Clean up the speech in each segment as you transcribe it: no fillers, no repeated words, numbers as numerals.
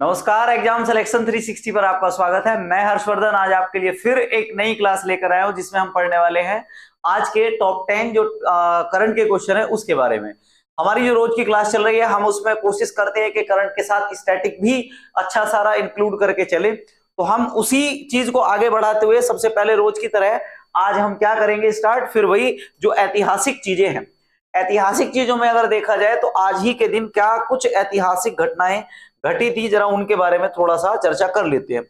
नमस्कार, exam selection 360 पर आपका स्वागत है। मैं हर्षवर्धन आज आपके लिए फिर एक नई क्लास लेकर आया हूं जिसमें हम पढ़ने वाले हैं आज के टॉप 10 जो करंट के क्वेश्चन है उसके बारे में। हमारी जो रोज की क्लास चल रही है हम उसमें कोशिश करते हैं कि करंट के साथ स्टैटिक भी अच्छा सारा इंक्लूड करके चले, तो हम उसी चीज को आगे बढ़ाते हुए सबसे पहले रोज की तरह आज हम क्या करेंगे स्टार्ट, फिर वही जो ऐतिहासिक चीजें हैं। ऐतिहासिक चीजों में अगर देखा जाए तो आज ही के दिन क्या कुछ ऐतिहासिक घटनाएं घटी थी, जरा उनके बारे में थोड़ा सा चर्चा कर लेते हैं।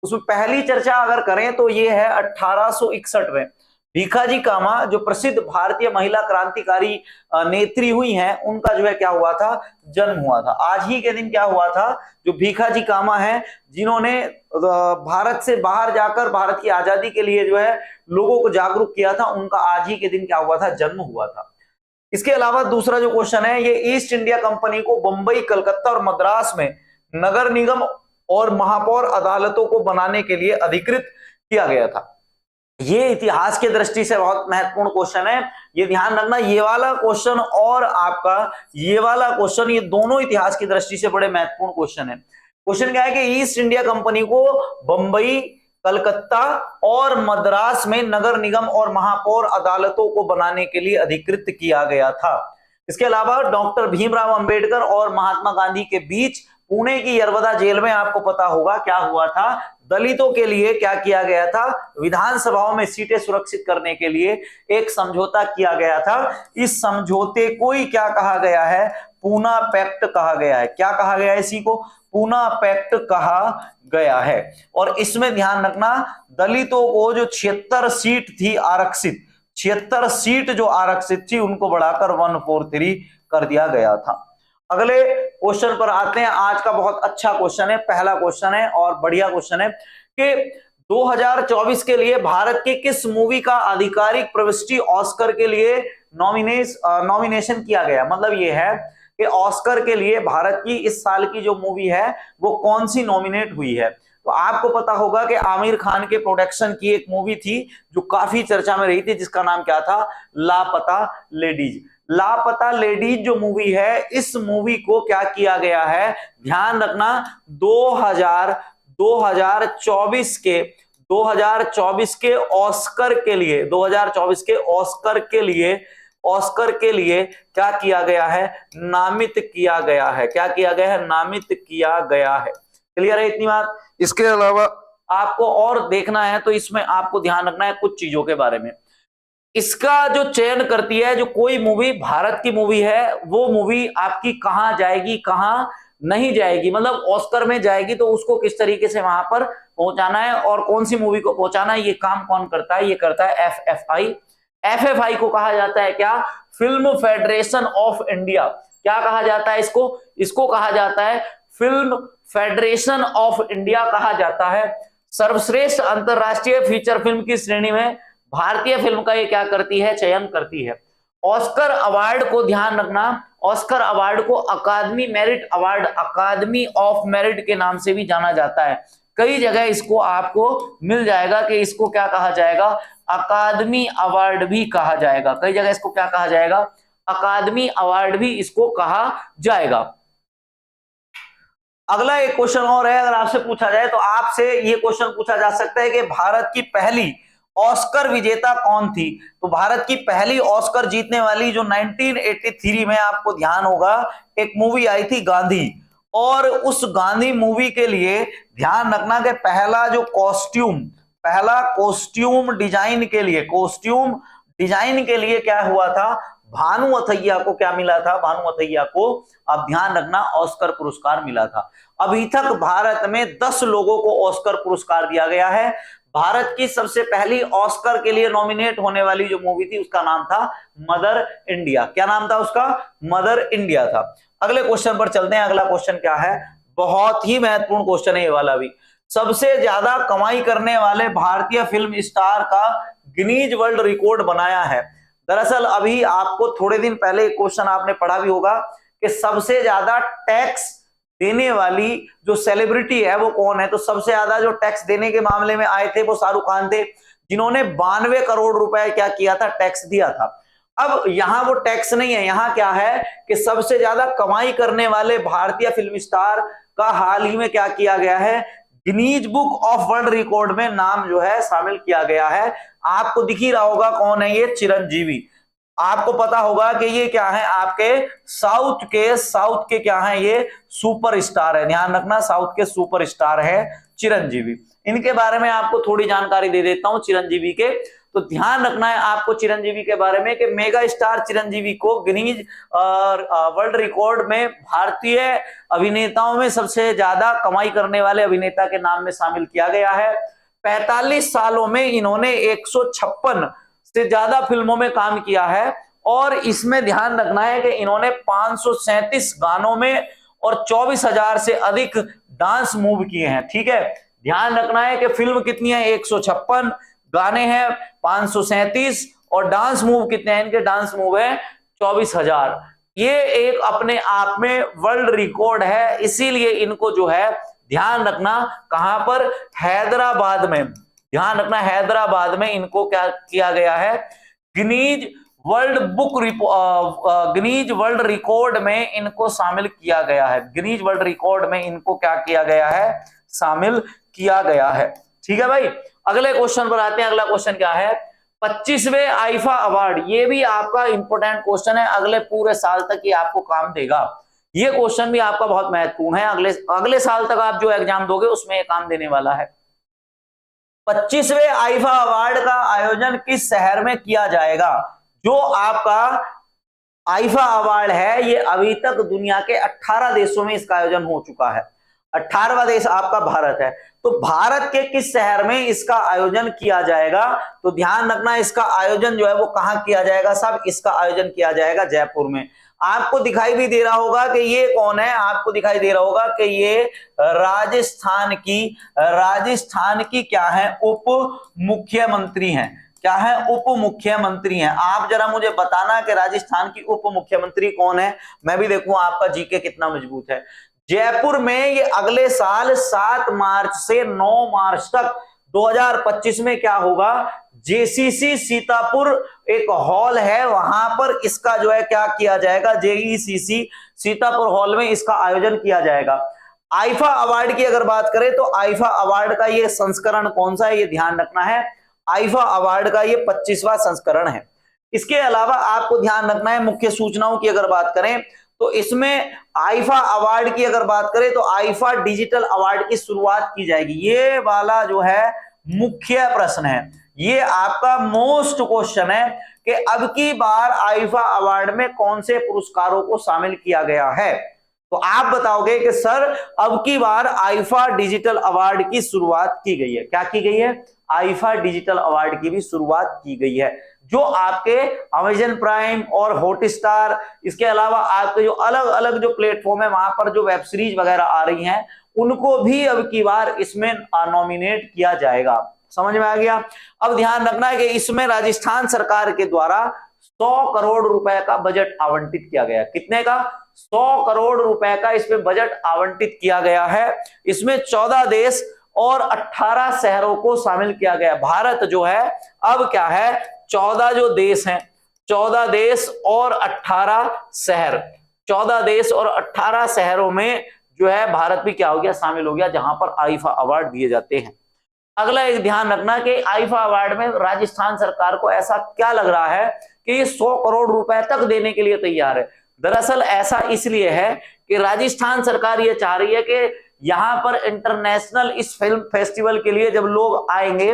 उसमें पहली चर्चा अगर करें तो ये है 1861 में भीखाजी कामा जो प्रसिद्ध भारतीय महिला क्रांतिकारी नेत्री हुई हैं, उनका जो है क्या हुआ था, जन्म हुआ था। आज ही के दिन क्या हुआ था, जो भीखाजी कामा है जिन्होंने भारत से बाहर जाकर भारत की आजादी के लिए जो है लोगों को जागरूक किया था, उनका आज ही के दिन क्या हुआ था, जन्म हुआ था। इसके अलावा दूसरा जो क्वेश्चन है, ये ईस्ट इंडिया कंपनी को बंबई, कलकत्ता और मद्रास में नगर निगम और महापौर अदालतों को बनाने के लिए अधिकृत किया गया था। ये इतिहास के दृष्टि से बहुत महत्वपूर्ण क्वेश्चन है, ये ध्यान रखना। ये वाला क्वेश्चन और आपका ये वाला क्वेश्चन, ये दोनों इतिहास की दृष्टि से बड़े महत्वपूर्ण क्वेश्चन है। क्वेश्चन क्या है कि ईस्ट इंडिया कंपनी को बंबई, कलकत्ता और मद्रास में नगर निगम और महापौर अदालतों को बनाने के लिए अधिकृत किया गया था। इसके अलावा डॉक्टर भीमराव अंबेडकर और महात्मा गांधी के बीच पुणे की यरवदा जेल में आपको पता होगा क्या हुआ था, दलितों के लिए क्या किया गया था, विधानसभाओं में सीटें सुरक्षित करने के लिए एक समझौता किया गया था। इस समझौते को ही क्या कहा गया है, पूना पैक्ट कहा गया है। क्या कहा गया है, इसी को पूना पैक्ट कहा गया है। और इसमें ध्यान रखना, दलितों को जो 76 सीट थी आरक्षित, 76 सीट जो आरक्षित थी उनको बढ़ाकर 143 कर दिया गया था। अगले क्वेश्चन पर आते हैं। आज का बहुत अच्छा क्वेश्चन है, पहला क्वेश्चन है और बढ़िया क्वेश्चन है कि 2024 के लिए भारत की किस मूवी का आधिकारिक प्रविष्टि ऑस्कर के लिए नॉमिनेशन किया गया। मतलब ये है कि ऑस्कर के लिए भारत की इस साल की जो मूवी है वो कौन सी नॉमिनेट हुई है। तो आपको पता होगा कि आमिर खान के प्रोडक्शन की एक मूवी थी जो काफी चर्चा में रही थी, जिसका नाम क्या था, लापता लेडीज। लापता लेडीज जो मूवी है, इस मूवी को क्या किया गया है, ध्यान रखना, 2024 के ऑस्कर के लिए, 2024 के ऑस्कर के लिए क्या किया गया है, नामित किया गया है। क्या किया गया है, नामित किया गया है। क्लियर है इतनी बात। इसके अलावा आपको और देखना है तो इसमें आपको ध्यान रखना है कुछ चीजों के बारे में। इसका जो चयन करती है, जो कोई मूवी भारत की मूवी है, वो मूवी आपकी कहां जाएगी, कहां नहीं जाएगी, मतलब ऑस्कर में जाएगी तो उसको किस तरीके से वहां पर पहुंचाना है और कौन सी मूवी को पहुंचाना है, ये काम कौन करता है, ये करता है एफएफआई। एफएफआई को कहा जाता है क्या, फिल्म फेडरेशन ऑफ इंडिया। क्या कहा जाता है इसको, इसको कहा जाता है फिल्म फेडरेशन ऑफ इंडिया कहा जाता है। सर्वश्रेष्ठ अंतरराष्ट्रीय फीचर फिल्म की श्रेणी में भारतीय फिल्म का ये क्या करती है, चयन करती है। ऑस्कर अवार्ड को ध्यान रखना, ऑस्कर अवार्ड को academy merit award, academy of merit के नाम से भी जाना जाता है। कई जगह इसको आपको मिल जाएगा कि इसको क्या कहा जाएगा, अकादमी अवार्ड भी कहा जाएगा। कई जगह इसको क्या कहा जाएगा, अकादमी अवार्ड भी इसको कहा जाएगा। अगला एक क्वेश्चन और है, अगर आपसे पूछा जाए तो आपसे ये क्वेश्चन पूछा जा सकता है कि भारत की पहली ऑस्कर विजेता कौन थी। तो भारत की पहली ऑस्कर जीतने वाली जो 1983 में, आपको ध्यान होगा, एक मूवी आई थी गांधी, और उस गांधी मूवी के लिए ध्यान रखना कि पहला कॉस्ट्यूम डिजाइन के लिए क्या हुआ था, भानु अथैया को क्या मिला था, भानु अथैया को, अब ध्यान रखना, ऑस्कर पुरस्कार मिला था। अभी तक भारत में 10 लोगों को ऑस्कर पुरस्कार दिया गया है। भारत की सबसे पहली ऑस्कर के लिए नॉमिनेट होने वाली जो मूवी थी उसका नाम था मदर इंडिया। क्या नाम था उसका, मदर इंडिया था। अगले क्वेश्चन पर चलते हैं। अगला क्वेश्चन क्या है, बहुत ही महत्वपूर्ण क्वेश्चन है ये वाला भी। सबसे ज्यादा कमाई करने वाले भारतीय फिल्म स्टार का गिनीज वर्ल्ड रिकॉर्ड बनाया है। दरअसल अभी आपको थोड़े दिन पहले क्वेश्चन आपने पढ़ा भी होगा कि सबसे ज्यादा टैक्स देने वाली जो सेलिब्रिटी है वो कौन है। तो सबसे ज्यादा जो टैक्स देने के मामले में आए थे वो शाहरुख खान थे, जिन्होंने 92 करोड़ रुपए क्या किया था, टैक्स दिया था। अब यहां वो टैक्स नहीं है, यहां क्या है कि सबसे ज्यादा कमाई करने वाले भारतीय फिल्म स्टार का हाल ही में क्या किया गया है, Guinness book of world record में नाम जो है शामिल किया गया है। आपको दिख ही रहा होगा कौन है ये, चिरंजीवी। आपको पता होगा कि ये क्या है, आपके साउथ के क्या है, ये सुपरस्टार है। ध्यान रखना, साउथ के सुपरस्टार है चिरंजीवी। इनके बारे में आपको थोड़ी जानकारी दे देता हूं चिरंजीवी के। तो ध्यान रखना है आपको चिरंजीवी के बारे में कि मेगा स्टार चिरंजीवी को गिनीज वर्ल्ड रिकॉर्ड में भारतीय अभिनेताओं में सबसे ज्यादा कमाई करने वाले अभिनेता के नाम में शामिल किया गया है। 45 सालों में इन्होंने 156 से ज्यादा फिल्मों में काम किया है। और इसमें ध्यान रखना है कि इन्होंने 537 गानों में और 24,000 से अधिक डांस मूव किए हैं। ठीक है, ध्यान रखना है कि फिल्म कितनी है, 156, गाने हैं 537 और डांस मूव कितने हैं, इनके डांस मूव है 24,000। ये एक अपने आप में वर्ल्ड रिकॉर्ड है, इसीलिए इनको जो है ध्यान रखना, कहां पर, हैदराबाद में, ध्यान रखना हैदराबाद में इनको क्या किया गया है, गिनीज वर्ल्ड रिकॉर्ड में इनको शामिल किया गया है। गिनीज वर्ल्ड रिकॉर्ड में इनको क्या किया गया है, शामिल किया गया है। ठीक है भाई, अगले क्वेश्चन पर आते हैं। अगला क्वेश्चन क्या है, 25वें आईफा अवार्ड। ये भी आपका इंपॉर्टेंट क्वेश्चन है, अगले पूरे साल तक ये आपको काम देगा। ये क्वेश्चन भी आपका बहुत महत्वपूर्ण है, अगले साल तक आप जो एग्जाम दोगे उसमें ये काम देने वाला है। 25वें आईफा अवार्ड का आयोजन किस शहर में किया जाएगा? जो आपका आईफा अवार्ड है ये अभी तक दुनिया के 18 देशों में इसका आयोजन हो चुका है। 18वां देश आपका भारत है। तो भारत के किस शहर में इसका आयोजन किया जाएगा? तो ध्यान रखना, इसका आयोजन जो है वो कहां किया जाएगा साहब, इसका आयोजन किया जाएगा जयपुर में। आपको दिखाई भी दे रहा होगा कि ये कौन है, आपको दिखाई दे रहा होगा कि ये राजस्थान की क्या है, उप मुख्यमंत्री हैं। क्या है, उप मुख्यमंत्री हैं। आप जरा मुझे बताना कि राजस्थान की उप मुख्यमंत्री कौन है, मैं भी देखूं आपका जीके कितना मजबूत है। जयपुर में ये अगले साल 7 मार्च से 9 मार्च तक 2025 में क्या होगा, जेसीसी सीतापुर एक हॉल है, वहां पर इसका जो है क्या किया जाएगा, जेईसीसी सीतापुर हॉल में इसका आयोजन किया जाएगा। आईफा अवार्ड की अगर बात करें तो आईफा अवार्ड का ये संस्करण कौन सा है, ये ध्यान रखना है। आईफा अवार्ड का ये 25वां संस्करण है। इसके अलावा आपको ध्यान रखना है, मुख्य सूचनाओं की अगर बात करें तो इसमें आईफा अवार्ड की अगर बात करें तो आईफा डिजिटल अवार्ड की शुरुआत की जाएगी। ये वाला जो है मुख्य प्रश्न है, ये आपका मोस्ट क्वेश्चन है कि अब की बार आईफा अवार्ड में कौन से पुरस्कारों को शामिल किया गया है। तो आप बताओगे कि सर अब की बार आईफा डिजिटल अवार्ड की शुरुआत की गई है। क्या की गई है, आईफा डिजिटल अवार्ड की भी शुरुआत की गई है। जो आपके अमेजन प्राइम और हॉटस्टार, इसके अलावा आपके जो अलग अलग जो प्लेटफॉर्म है वहां पर जो वेब सीरीज वगैरह आ रही हैं उनको भी अब की बार इसमें नॉमिनेट किया जाएगा। समझ में आ गया। अब ध्यान रखना है कि इसमें राजस्थान सरकार के द्वारा 100 करोड़ रुपए का बजट आवंटित किया गया। कितने का, 100 करोड़ रुपए का इसमें बजट आवंटित किया गया है। इसमें 14 देश और 18 शहरों को शामिल किया गया। भारत जो है अब क्या है, 14 जो देश हैं, 14 देश और 18 शहर, 14 देश और 18 शहरों में जो है भारत भी क्या हो गया, शामिल हो गया, जहां पर आईफा अवार्ड दिए जाते हैं। अगला एक ध्यान रखना कि आईफा अवार्ड में राजस्थान सरकार को ऐसा क्या लग रहा है कि ये 100 करोड़ रुपए तक देने के लिए तैयार है। दरअसल ऐसा इसलिए है कि राजस्थान सरकार ये चाह रही है कि यहां पर इंटरनेशनल इस फिल्म फेस्टिवल के लिए जब लोग आएंगे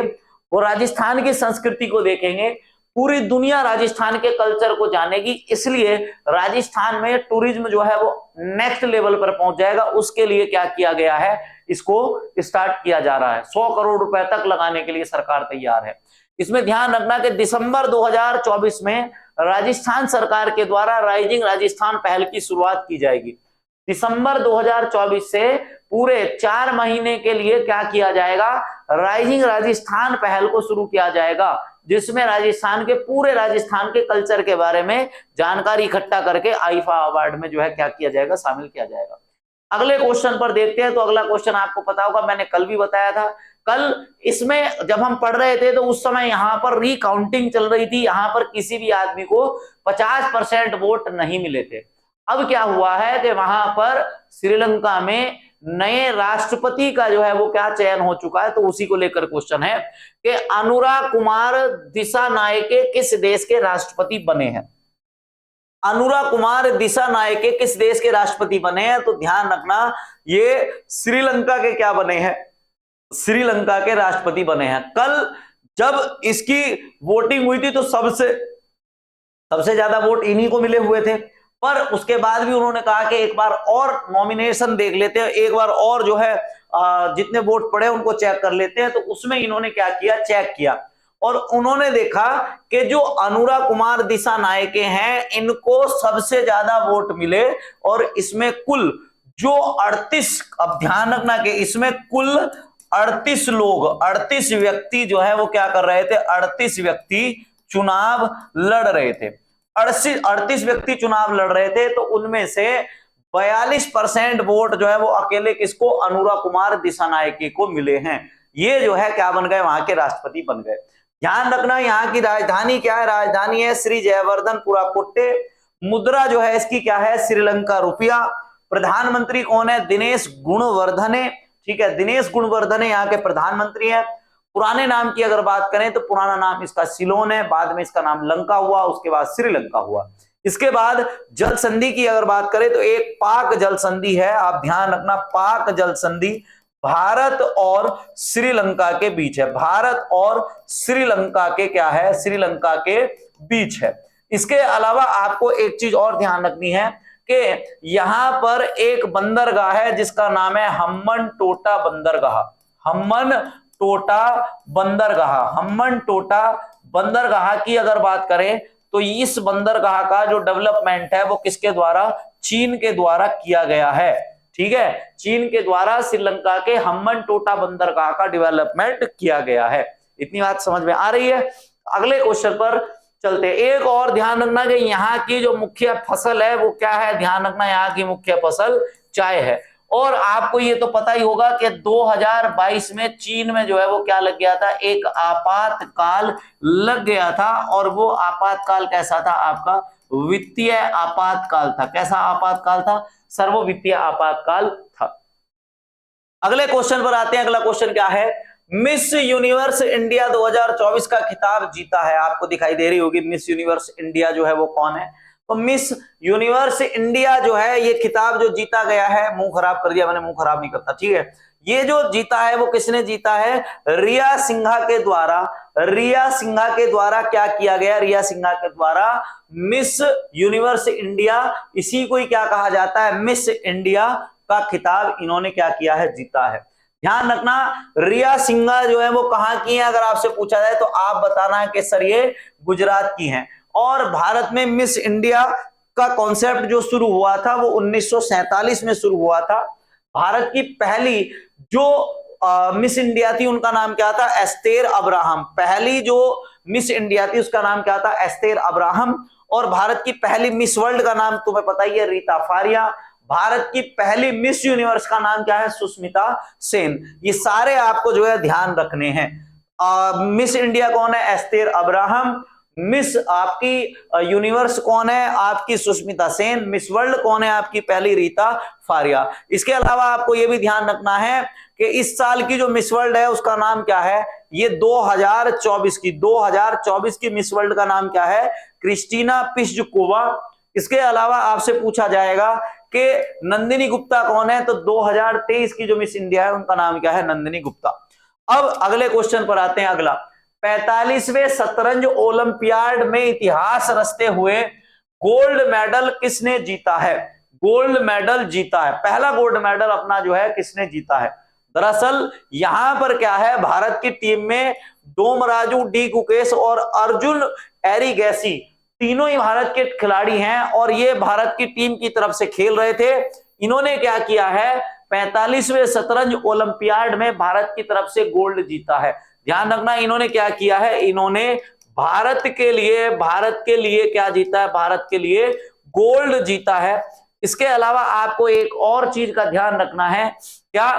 वो राजस्थान की संस्कृति को देखेंगे, पूरी दुनिया राजस्थान के कल्चर को जानेगी। इसलिए राजस्थान में टूरिज्म जो है वो नेक्स्ट लेवल पर पहुंच जाएगा। उसके लिए क्या किया गया है, इसको स्टार्ट किया जा रहा है। 100 करोड़ रुपए तक लगाने के लिए सरकार तैयार है। इसमें ध्यान रखना कि दिसंबर 2024 में राजस्थान सरकार के द्वारा राइजिंग राजस्थान पहल की शुरुआत की जाएगी। दिसंबर 2024 से पूरे 4 महीने के लिए क्या किया जाएगा, राइजिंग राजस्थान पहल को शुरू किया जाएगा, जिसमें राजस्थान के पूरे राजस्थान के कल्चर के बारे में जानकारी इकट्ठा करके आईफा अवार्ड में जो है क्या किया जाएगा, शामिल किया जाएगा। अगले क्वेश्चन पर देखते हैं। तो अगला क्वेश्चन आपको पता होगा, मैंने कल भी बताया था। कल इसमें जब हम पढ़ रहे थे तो उस समय यहां पर रिकाउंटिंग चल रही थी, यहां पर किसी भी आदमी को 50% वोट नहीं मिले थे। अब क्या हुआ है कि वहां पर श्रीलंका में नए राष्ट्रपति का जो है वो क्या चयन हो चुका है, तो उसी को लेकर क्वेश्चन है कि अनुरा कुमार दिसानायके किस देश के राष्ट्रपति बने हैं। अनुरा कुमार दिसानायके किस देश के राष्ट्रपति बने हैं, तो ध्यान रखना ये श्रीलंका के क्या बने हैं, श्रीलंका के राष्ट्रपति बने हैं। कल जब इसकी वोटिंग हुई थी तो सबसे ज्यादा वोट इन्हीं को मिले हुए थे, पर उसके बाद भी उन्होंने कहा कि एक बार और नॉमिनेशन देख लेते हैं, एक बार और जो है जितने वोट पड़े उनको चेक कर लेते हैं। तो उसमें इन्होंने क्या किया, चेक किया और उन्होंने देखा कि जो अनुरा कुमार दिसानायके हैं इनको सबसे ज्यादा वोट मिले और इसमें कुल जो 38, अब ध्यान रखना कि इसमें कुल 38 लोग, 38 व्यक्ति जो है वो क्या कर रहे थे, 38 व्यक्ति चुनाव लड़ रहे थे। 38 व्यक्ति चुनाव लड़ रहे थे, तो उनमें से 42% वोट जो है वो अकेले किसको, अनुरा कुमार दिसानायके को मिले हैं। ये जो है क्या बन गए, वहां के राष्ट्रपति बन गए। ध्यान रखना यहाँ की राजधानी क्या है, राजधानी है श्री जयवर्धनपुरा कोट्टे। मुद्रा जो है इसकी क्या है, श्रीलंका रुपया। प्रधानमंत्री कौन है, दिनेश गुणवर्धने, ठीक है, दिनेश गुणवर्धने यहाँ के प्रधानमंत्री हैं। पुराने नाम की अगर बात करें तो पुराना नाम इसका सिलोन है, बाद में इसका नाम लंका हुआ, उसके बाद श्रीलंका हुआ। इसके बाद जल संधि की अगर बात करें तो एक पाक जल संधि है, आप ध्यान रखना, पाक जल संधि भारत और श्रीलंका के बीच है, भारत और श्रीलंका के क्या है, श्रीलंका के बीच है। इसके अलावा आपको एक चीज और ध्यान रखनी है कि यहां पर एक बंदरगाह है जिसका नाम है हम्बनटोटा बंदरगाह। हम्बनटोटा बंदरगाह, हम्बनटोटा बंदरगाह की अगर बात करें तो इस बंदरगाह का जो डेवलपमेंट है वो किसके द्वारा, चीन के द्वारा किया गया है। ठीक है, चीन के द्वारा श्रीलंका के हम्बनटोटा बंदरगाह का डेवलपमेंट किया गया है। इतनी बात समझ में आ रही है। अगले क्वेश्चन पर चलते। एक और ध्यान रखना कि यहाँ की जो मुख्य फसल है वो क्या है, ध्यान रखना यहाँ की मुख्य फसल चाय है। और आपको ये तो पता ही होगा कि 2022 में चीन में जो है वो क्या लग गया था, एक आपातकाल लग गया था। और वो आपातकाल कैसा था आपका, वित्तीय आपातकाल था। कैसा आपातकाल था, सर्व वित्तीय आपातकाल था। अगले क्वेश्चन पर आते हैं। अगला क्वेश्चन क्या है, मिस यूनिवर्स इंडिया 2024 का खिताब जीता है। आपको दिखाई दे रही होगी मिस यूनिवर्स इंडिया जो है वो कौन है, तो मिस यूनिवर्स इंडिया जो है ये खिताब जो जीता गया है, मुंह खराब कर दिया मैंने, मुंह खराब नहीं करता, ठीक है। ये जो जीता है वो किसने जीता है, रिया सिंघा के द्वारा। रिया सिंघा के द्वारा क्या किया गया, रिया सिंघा के द्वारा मिस यूनिवर्स इंडिया, इसी को ही क्या कहा जाता है, मिस इंडिया का खिताब इन्होंने क्या किया है, जीता है। ध्यान रखना रिया सिंघा जो है वो कहां की है, अगर आपसे पूछा जाए तो आप बताना है कि सर ये गुजरात की हैं। और भारत में मिस इंडिया का कॉन्सेप्ट जो शुरू हुआ था वो 1947 में शुरू हुआ था। भारत की पहली जो मिस इंडिया थी उनका नाम क्या था, एस्तेर अब्राहम। पहली जो मिस इंडिया थी उसका नाम क्या था, एस्तेर अब्राहम। और भारत की पहली मिस वर्ल्ड का नाम तुम्हें पता ही है, रीता फारिया। भारत की पहली मिस यूनिवर्स का नाम क्या है, सुष्मिता सेन। ये सारे आपको जो है ध्यान रखने हैं। मिस इंडिया कौन है, एस्तेर अब्राहम। मिस आपकी यूनिवर्स कौन है, आपकी सुष्मिता सेन। मिस वर्ल्ड कौन है, आपकी पहली रीता फारिया। इसके अलावा आपको यह भी ध्यान रखना है कि इस साल की जो मिस वर्ल्ड है उसका नाम क्या है, ये 2024 की मिस वर्ल्ड का नाम क्या है, क्रिस्टीना पिस्जकोवा। इसके अलावा आपसे पूछा जाएगा कि नंदिनी गुप्ता कौन है, तो 2023 की जो मिस इंडिया है उनका नाम क्या है, नंदिनी गुप्ता। अब अगले क्वेश्चन पर आते हैं। अगला 45वें शतरंज ओलंपियाड में इतिहास रचते हुए गोल्ड मेडल किसने जीता है, गोल्ड मेडल जीता है, पहला गोल्ड मेडल अपना जो है किसने जीता है। दरअसल यहां पर क्या है, भारत की टीम में डोमराजू डी गुकेश और अर्जुन एरिगैसी तीनों ही भारत के खिलाड़ी हैं और ये भारत की टीम की तरफ से खेल रहे थे। इन्होंने क्या किया है, 45वें शतरंज ओलंपियाड में भारत की तरफ से गोल्ड जीता है। ध्यान रखना इन्होंने क्या किया है, इन्होंने भारत के लिए क्या जीता है, भारत के लिए गोल्ड जीता है। इसके अलावा आपको एक और चीज का ध्यान रखना है, क्या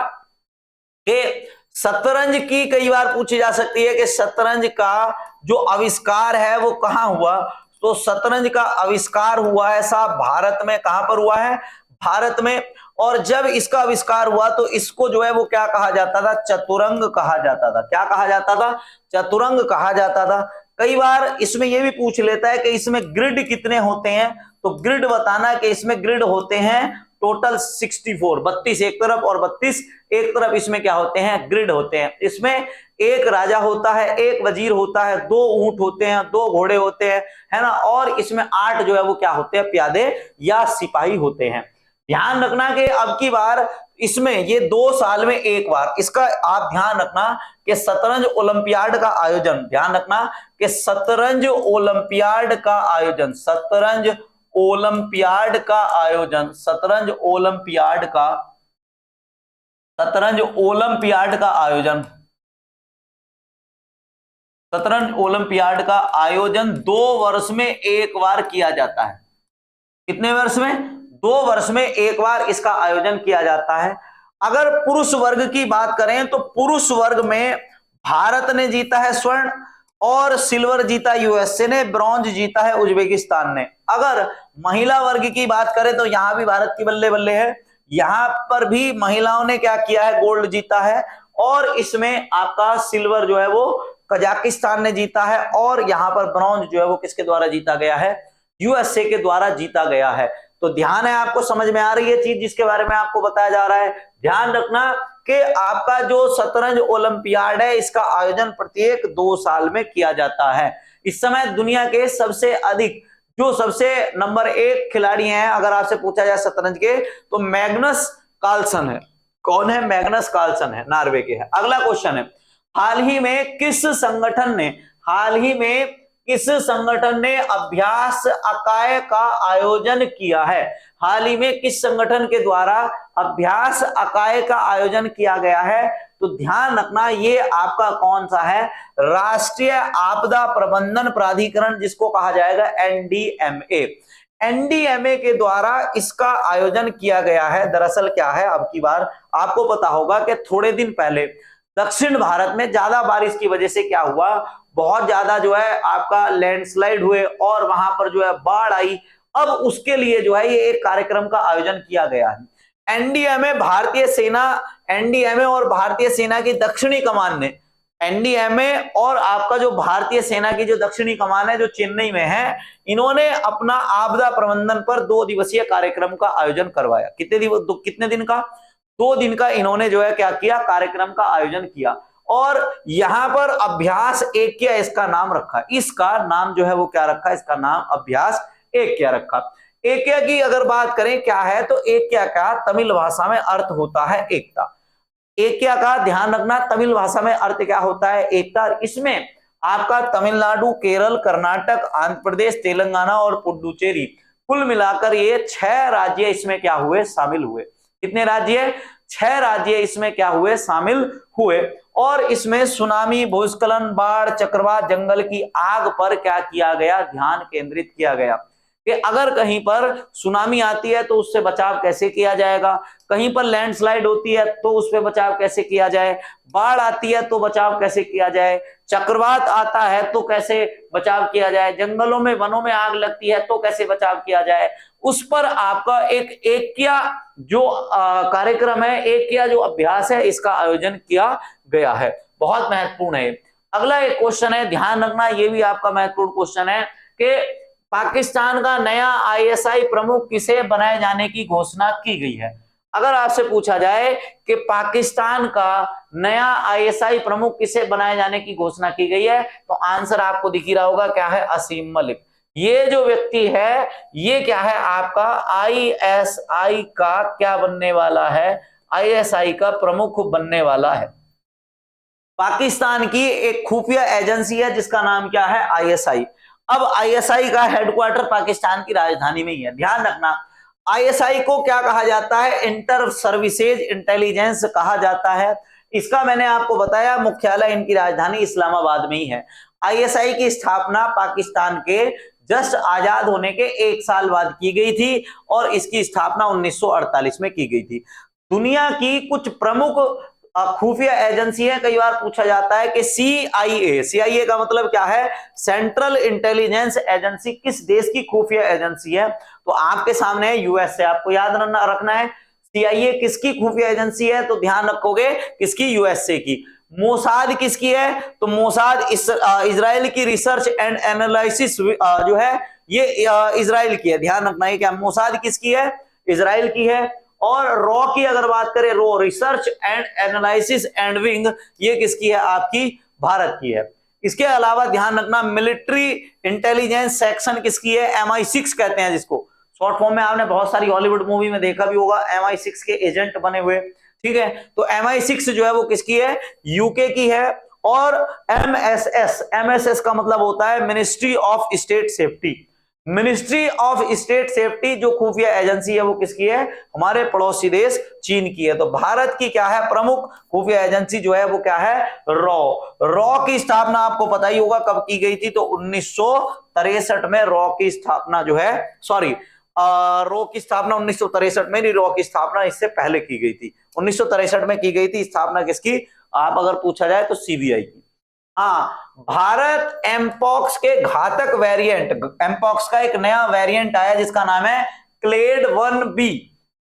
कि शतरंज की कई बार पूछी जा सकती है कि शतरंज का जो आविष्कार है वो कहां हुआ, तो शतरंज का आविष्कार हुआ है साहब भारत में। कहां पर हुआ है, भारत में। और जब इसका आविष्कार हुआ तो इसको जो है वो क्या कहा जाता था, चतुरंग कहा जाता था। क्या कहा जाता था, चतुरंग कहा जाता था। कई बार इसमें यह भी पूछ लेता है कि इसमें ग्रिड कितने होते हैं, तो ग्रिड बताना कि इसमें ग्रिड होते हैं टोटल 64, 32 एक तरफ और 32 एक तरफ। इसमें क्या होते हैं, ग्रिड होते हैं। इसमें एक राजा होता है, एक वजीर होता है, 2 ऊंट होते हैं, 2 घोड़े होते हैं, है ना। और इसमें 8 जो है वो क्या होते हैं, प्यादे या सिपाही होते हैं। ध्यान रखना कि अब की बार इसमें ये 2 साल में एक बार, इसका आप ध्यान रखना कि शतरंज ओलंपियाड का आयोजन, ध्यान रखना कि शतरंज ओलंपियाड का आयोजन, शतरंज ओलंपियाड का आयोजन, शतरंज ओलंपियाड का, शतरंज ओलंपियाड का आयोजन, शतरंज ओलंपियाड का आयोजन 2 वर्ष में एक बार किया जाता है। कितने वर्ष में, 2 वर्ष में एक बार इसका आयोजन किया जाता है। अगर पुरुष वर्ग की बात करें तो पुरुष वर्ग में भारत ने जीता है स्वर्ण, और सिल्वर जीता यूएसए ने, ब्रॉन्ज जीता है उज्बेकिस्तान ने। अगर महिला वर्ग की बात करें तो यहां भी भारत की बल्ले बल्ले है, यहां पर भी महिलाओं ने क्या किया है, गोल्ड जीता है। और इसमें आपका सिल्वर जो है वो कजाकिस्तान ने जीता है, और यहां पर ब्रॉन्ज जो है वो किसके द्वारा जीता गया है, यूएसए के द्वारा जीता गया है। तो ध्यान है, आपको समझ में आ रही है चीज जिसके बारे में आपको बताया जा रहा है। ध्यान रखना कि आपका जो शतरंज ओलंपियाड है इसका आयोजन प्रत्येक 2 साल में किया जाता है। इस समय दुनिया के सबसे अधिक, जो सबसे नंबर 1 खिलाड़ी हैं अगर आपसे पूछा जाए शतरंज के, तो मैग्नस कार्लसन है। कौन है, मैग्नस कार्लसन है, नॉर्वे के है। अगला क्वेश्चन है, हाल ही में किस संगठन ने, हाल ही में किस संगठन ने अभ्यास अकाय का आयोजन किया है, हाल ही में किस संगठन के द्वारा अभ्यास अकाय का आयोजन किया गया है। तो ध्यान रखना ये आपका कौन सा है, राष्ट्रीय आपदा प्रबंधन प्राधिकरण, जिसको कहा जाएगा एनडीएमए। एनडीएमए के द्वारा इसका आयोजन किया गया है। दरअसल क्या है, अब की बार आपको पता होगा कि थोड़े दिन पहले दक्षिण भारत में ज्यादा बारिश की वजह से क्या हुआ, बहुत ज्यादा जो है आपका लैंडस्लाइड हुए और वहां पर जो है बाढ़ आई। अब उसके लिए जो है ये एक कार्यक्रम का आयोजन किया गया है। एनडीएमए भारतीय सेना, एनडीएमए और भारतीय सेना की दक्षिणी कमान ने, एनडीएमए और आपका जो भारतीय सेना की जो दक्षिणी कमान है जो चेन्नई में है, इन्होंने अपना आपदा प्रबंधन पर 2 दिवसीय कार्यक्रम का आयोजन करवाया। कितने दिन का, 2 दिन का इन्होंने जो है क्या किया, कार्यक्रम का आयोजन किया। और यहां पर अभ्यास एकया इसका नाम रखा, इसका नाम जो है वो क्या रखा, इसका नाम अभ्यास एकया रखा। एकया की अगर बात करें क्या है, तो एकया का तमिल भाषा में अर्थ होता है एकता। एकया का ध्यान रखना, तमिल भाषा में अर्थ क्या होता है, एकता। इसमें आपका तमिलनाडु, केरल, कर्नाटक, आंध्र प्रदेश, तेलंगाना और पुडुचेरी, कुल मिलाकर ये 6 राज्य इसमें क्या हुए, शामिल हुए। कितने राज्य, 6 राज्य इसमें क्या हुए, शामिल हुए। और इसमें सुनामी, भूस्खलन, बाढ़, चक्रवात, जंगल की आग पर क्या किया गया, ध्यान केंद्रित किया गया कि अगर कहीं पर सुनामी आती है तो उससे बचाव कैसे किया जाएगा, कहीं पर लैंडस्लाइड होती है तो उस पर बचाव कैसे किया जाए, बाढ़ आती है तो बचाव कैसे किया जाए, चक्रवात आता है तो कैसे बचाव किया जाए, जंगलों में, वनों में आग लगती है तो कैसे बचाव किया जाए, उस पर आपका एक एकया जो कार्यक्रम है, एकया जो अभ्यास है, इसका आयोजन किया गया है। बहुत महत्वपूर्ण है। अगला एक क्वेश्चन है, ध्यान रखना, ये भी आपका महत्वपूर्ण क्वेश्चन है कि पाकिस्तान का नया आईएसआई प्रमुख किसे बनाए जाने की घोषणा की गई है। अगर आपसे पूछा जाए कि पाकिस्तान का नया आईएसआई प्रमुख किसे बनाए जाने की घोषणा की गई है, तो आंसर आपको दिख ही रहा होगा, क्या है, असीम मलिक। ये जो व्यक्ति है ये क्या है, आपका आईएसआई का क्या बनने वाला है, आईएसआई का प्रमुख बनने वाला है। पाकिस्तान की एक खुफिया एजेंसी है जिसका नाम क्या है, आईएसआई। अब आईएसआई का हेडक्वार्टर पाकिस्तान की राजधानी में ही है। ध्यान रखना, आईएसआई को क्या कहा जाता है, इंटर सर्विसेज इंटेलिजेंस कहा जाता है। इसका मैंने आपको बताया मुख्यालय इनकी राजधानी इस्लामाबाद में ही है। आईएसआई की स्थापना पाकिस्तान के जस्ट आजाद होने के 1 साल बाद की गई थी और इसकी स्थापना 1948 में की गई थी। दुनिया की कुछ प्रमुख खुफिया एजेंसी है। कई बार पूछा जाता है कि CIA, CIA का मतलब क्या है? Central intelligence agency. किस देश की खुफिया एजेंसी है? तो आपके सामने है यूएस से, आपको याद रखना है। CIA किसकी खुफिया एजेंसी है? तो ध्यान रखोगे किसकी? यूएसए की। मोसाद किसकी है? तो मोसाद इजराइल की रिसर्च एंड एनालिसिस जो है ये इजराइल की है। ध्यान रखना है क्या मोसाद किसकी है? इजराइल की है। और रॉ की अगर बात करें, raw research and analysis and wing, ये किसकी है? आपकी भारत की है। इसके अलावा ध्यान रखना मिलिट्री इंटेलिजेंस सेक्शन किसकी है? MI6 कहते हैं जिसको। शॉर्ट फॉर्म में आपने बहुत सारी हॉलीवुड मूवी में देखा भी होगा, MI6 के एजेंट बने हुए। ठीक है, तो MI6 जो है वो किसकी है? यूके की है। और MSS का मतलब होता है ministry of state safety. Ministry of state safety जो खुफिया एजेंसी है वो किसकी है? हमारे पड़ोसी देश चीन की है। तो भारत की क्या है प्रमुख खुफिया एजेंसी जो है वो क्या है? रॉ की स्थापना आपको पता ही होगा कब की गई थी? तो 1963 में रॉ की स्थापना जो है, सॉरी, रॉ की स्थापना 1963 में नहीं, रॉ की स्थापना इससे पहले की गई थी। 1963 में की गई थी स्थापना किसकी? आप अगर पूछा जाए तो CBI की। हाँ, भारत एमपॉक्स के घातक वेरिएंट, एमपॉक्स का एक नया वेरिएंट आया जिसका नाम है क्लेड 1B।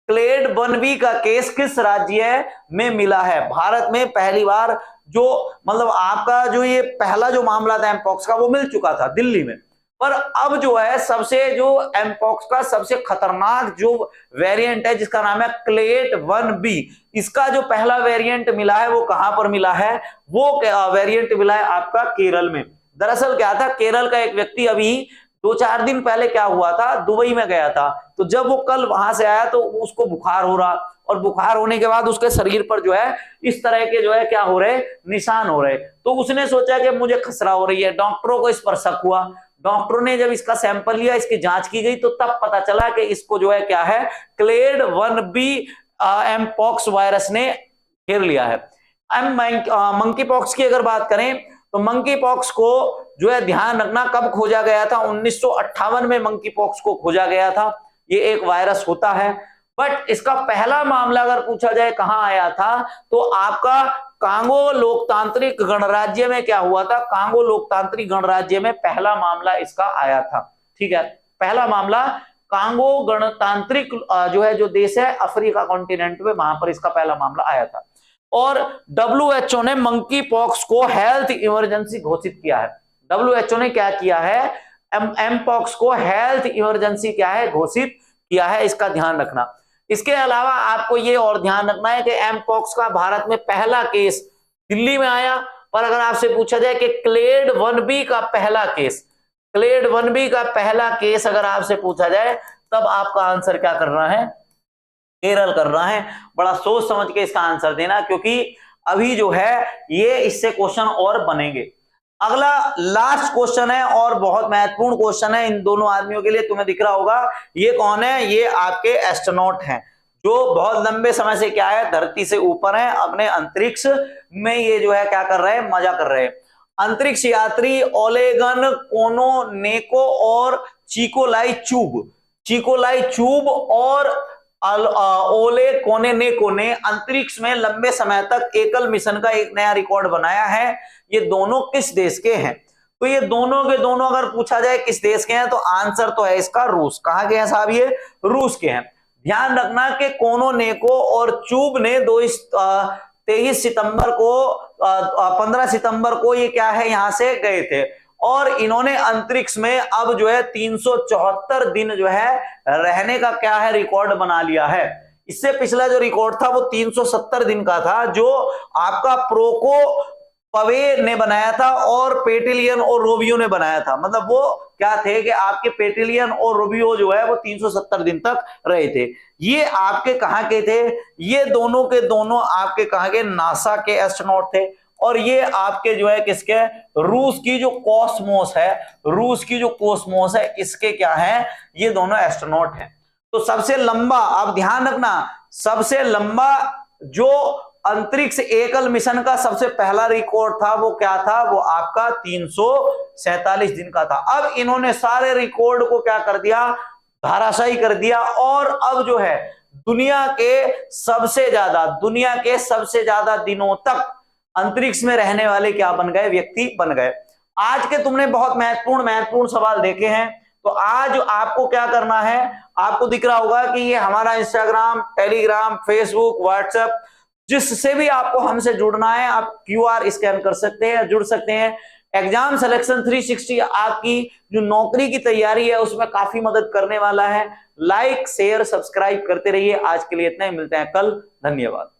क्लेड 1B का केस किस राज्य में मिला है? भारत में पहली बार जो मतलब आपका जो ये पहला जो मामला था एमपॉक्स का वो मिल चुका था दिल्ली में, पर अब जो है सबसे जो एमपॉक्स का सबसे खतरनाक जो वेरिएंट है जिसका नाम है क्लेड 1B, इसका जो पहला वेरिएंट मिला है वो कहां पर मिला है? वो वेरिएंट मिला है आपका केरल में। दरअसल क्या था, केरल का एक व्यक्ति अभी 2-4 दिन पहले क्या हुआ था, दुबई में गया था, तो जब वो कल वहां से आया तो उसको बुखार हो रहा, और बुखार होने के बाद उसके शरीर पर जो है इस तरह के जो है क्या हो रहे, निशान हो रहे। तो उसने सोचा कि मुझे खसरा हो रही है, डॉक्टरों को इस पर शक हुआ। डॉक्टरों ने जब इसका सैंपल लिया, इसकी जांच की गई, तो तब पता चला कि इसको जो है क्या है, क्लेड 1B एमपॉक्स वायरस ने घेर लिया है। मंकी पॉक्स की अगर बात करें तो मंकी पॉक्स को जो है ध्यान रखना कब खोजा गया था? 1958 में मंकी पॉक्स को खोजा गया था। ये एक वायरस होता है, बट इसका पहला मामला अगर पूछा जाए कहां आया था, तो आपका कांगो लोकतांत्रिक गणराज्य में क्या हुआ था? कांगो लोकतांत्रिक गणराज्य में पहला मामला इसका आया था। ठीक है, पहला मामला कांगो गणतांत्रिक जो है जो देश है अफ्रीका कॉन्टिनेंट में, वहां पर इसका पहला मामला आया था। और WHO ने मंकी पॉक्स को हेल्थ इमरजेंसी घोषित किया है। WHO ने क्या किया है? एमपॉक्स को हेल्थ इमरजेंसी क्या है? घोषित किया है, इसका ध्यान रखना। इसके अलावा आपको ये और ध्यान रखना है कि एमपॉक्स का भारत में पहला केस दिल्ली में आया, पर अगर आपसे पूछा जाए कि क्लेड 1B का पहला केस, क्लेड 1B का पहला केस अगर आपसे पूछा जाए, तब आपका आंसर क्या करना है? केरल करना है। बड़ा सोच समझ के इसका आंसर देना, क्योंकि अभी जो है ये इससे क्वेश्चन और बनेंगे। अगला लास्ट क्वेश्चन है और बहुत महत्वपूर्ण क्वेश्चन है इन दोनों आदमियों के लिए। तुम्हें दिख रहा होगा ये कौन है? ये आपके एस्ट्रोनॉट हैं जो बहुत लंबे समय से क्या है, धरती से ऊपर है, अपने अंतरिक्ष में ये जो है क्या कर रहे हैं? मजा कर रहे हैं। अंतरिक्ष यात्री ओलेगन कोनोनेको और चिकोलाई चूब और ओले कोनेनेको ने अंतरिक्ष में लंबे समय तक एकल मिशन का एक नया रिकॉर्ड बनाया है। ये दोनों किस देश के हैं? तो ये दोनों के दोनों अगर पूछा जाए किस देश के हैं, तो आंसर तो है इसका रूस। कहां के हैं साहब? ये रूस के हैं। ध्यान रखना कि कोनोनेको और चूब ने 23 सितंबर को 15 सितंबर को ये क्या है यहां से गए थे, और इन्होंने अंतरिक्ष में अब जो है 374 दिन जो है रहने का क्या है रिकॉर्ड बना लिया है। इससे पिछला जो रिकॉर्ड था वो 370 दिन का था, जो आपका प्रोको पवे ने बनाया था और पेटिलियन और रोबियो ने बनाया था। मतलब वो क्या थे कि आपके पेटिलियन और रोबियो जो है वो 370 दिन तक रहे थे। ये आपके कहां के थे? ये दोनों के दोनों आपके कहां के? नासा के एस्ट्रोनॉट थे। और ये आपके जो है किसके? रूस की जो कॉस्मोस है, रूस की जो कॉस्मोस है, इसके क्या है? ये दोनों एस्ट्रोनॉट हैं। तो सबसे लंबा, आप ध्यान रखना, सबसे लंबा जो अंतरिक्ष एकल मिशन का सबसे पहला रिकॉर्ड था वो क्या था? वो आपका 347 दिन का था। अब इन्होंने सारे रिकॉर्ड को क्या कर दिया? धराशायी कर दिया। और अब जो है दुनिया के सबसे ज्यादा दिनों तक अंतरिक्ष में रहने वाले क्या बन गए, व्यक्ति बन गए। आज के तुमने बहुत महत्वपूर्ण सवाल देखे हैं। तो आज आपको क्या करना है, आपको दिख रहा होगा कि ये हमारा इंस्टाग्राम, टेलीग्राम, फेसबुक, व्हाट्सएप, जिससे भी आपको हमसे जुड़ना है आप QR स्कैन कर सकते हैं, जुड़ सकते हैं। एग्जाम सिलेक्शन 360 आपकी जो नौकरी की तैयारी है उसमें काफी मदद करने वाला है। लाइक, शेयर, सब्सक्राइब करते रहिए। आज के लिए इतना ही, मिलते हैं कल। धन्यवाद।